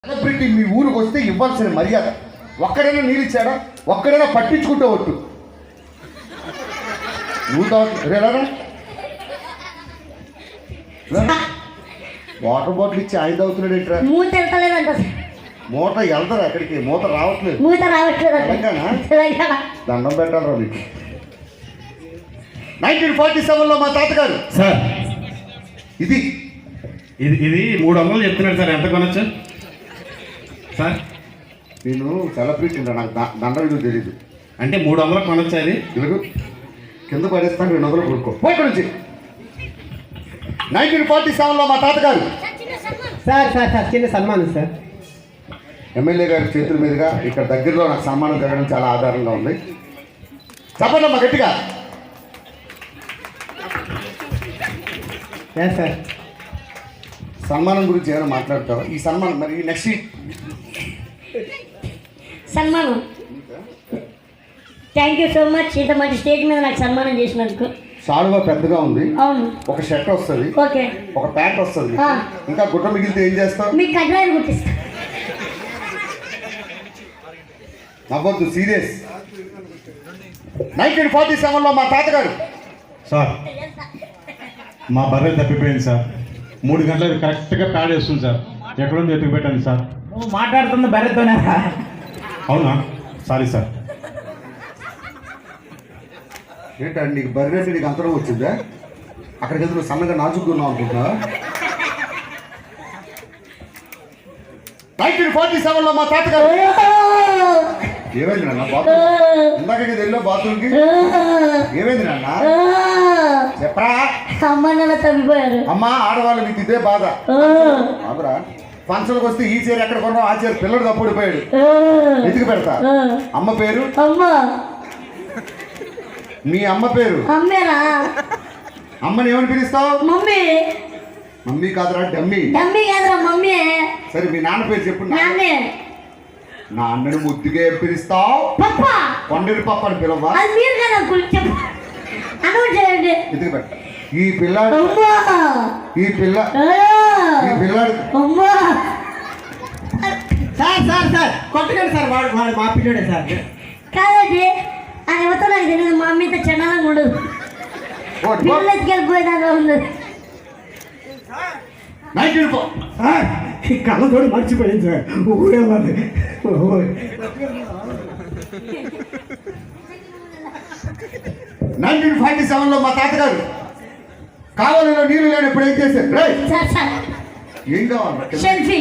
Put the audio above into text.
Celebrity మీ ఊరికి వస్తే ఇవ్వాల్సిన మర్యాద. ఒక్కడైనా నీళ్ళు ఇచ్చాడా? ఒక్కడైనా పట్టించుకుంటూ వట్టు వాటర్ బాటిల్ ఇచ్చి ఆయన అవుతున్నాడు ఏంట్రా? మూట వెళ్తారు అక్కడికి, మూత రావట్లేదు. తెలంగాణ దండం పెట్టాలరా మీకు. 1947లో మా తాతగారు సార్ ఇది ఇది ఇది 300 చెప్తున్నాడు సార్. ఎంత కొనొచ్చు సార్? నేను సెలబ్రిటీ నాకు దండ విలువ తెలీదు. అంటే 300 కొనొచ్చు. అది ఇలాగ కింద పడేస్తాను, 200 కొనుక్కో పోయి నుంచి. 1947లో మా తాతగారు సార్ సార్ సార్ చిన్న సన్మానం సార్. ఎమ్మెల్యే గారి చేతుల మీదుగా ఇక్కడ దగ్గరలో నాకు సన్మానం జరగడం చాలా ఆధారంగా ఉంది. చెప్పండమ్మా గట్టిగా. సార్ సన్మానం గురించి ఏమైనా మాట్లాడతావా? ఈ సన్మానం మరి నెక్స్ట్ సన్మానం. Thank you so much. ఇంత మంచి స్టేజ్ మీద నాకు సన్మానం చేసినందుకు. సాలువా పెద్దగా ఉంది. అవును. ఒక షర్ట్ వస్తుంది, ఓకే, ఒక ప్యాంట్ వస్తుంది, ఇంకా గుట్ట మిగిలితే ఏం చేస్తావు? మీకు కడ్డాయిలు గుర్తిస్తా. నవ్వద్దు, సీరియస్. 1947లో మా తాతగారు సార్ మా బర్రె తప్పిపోయింది సార్. 3 గంటలకు కరెక్ట్గా ప్యాడ్ వేస్తుంది సార్. ఎక్కడుంది ఎత్తుకు పెట్టండి సార్. నువ్వు మాట్లాడుతున్న బర్రెతోనే. అవునా? Sorry sir. ఏంటండి నీకు బర్రె అంటే నీకు అంతరం వచ్చిందా? అక్కడికి ఎదురు సన్నగా నాచుకున్నావు అనుకుంటున్నా. 1947లో మా తాతగారు ఏమైంది నాన్న? బాత్రూమ్ ఇందాక వెళ్ళా బాత్రూమ్కి. ఏమైంది నాన్న చెప్పరా? అమ్మ నాన్న తప్పిపోయారు. అమ్మ ఆడవాళ్ళు మీకు ఇదే బాధ. బాబరా ఫంక్షన్కి వస్తే ఈ చీర ఎక్కడ కొన్నావు, ఆ చీర పిల్లడు తప్పుడిపోయాడు, ఎతికి పెడతా. అమ్మ పేరు? అమ్మ. మీ అమ్మ పేరు? అమ్మేనా? అమ్మని ఏమని పిలుస్తావు? మమ్మీ. మమ్మీ కాదురా, డమ్మీ. డమ్మీ కాదురా, మమ్మీ. సరే మీ నాన్న పేరు చెప్పు. నాన్నే. నాన్నని ముద్దుగా ఏం పిలుస్తావు? పప్ప. కొండరి పప్ప అని పిలవా? అది మీరు కదా చెప్పు. అనౌన్స్ చేయండి. ఎతికి పెట్ట. ఈ పిల్లాడు ఈ పిల్లాడు సార్ సార్ సార్ కొట్టకండి సార్. వాడు వాడు మా పిల్లడే సార్. కాదండి, అది ఎవరితో నాకు తెలియదు. మా అమ్మతో చెన్నాలంగా ఉండదు, పిల్లలకి వెళ్ళిపోయేదాకా ఉండదు. సార్ ఈ కళ్ళతోడు మర్చిపోయింది సార్. ఊరేళ్ళది 1947లో మా తాతగారు కావాలలో నీళ్లు లేనప్పుడు ఏం చేశారు? సార్ సార్ ఏం కావాలి? సెల్ఫీ.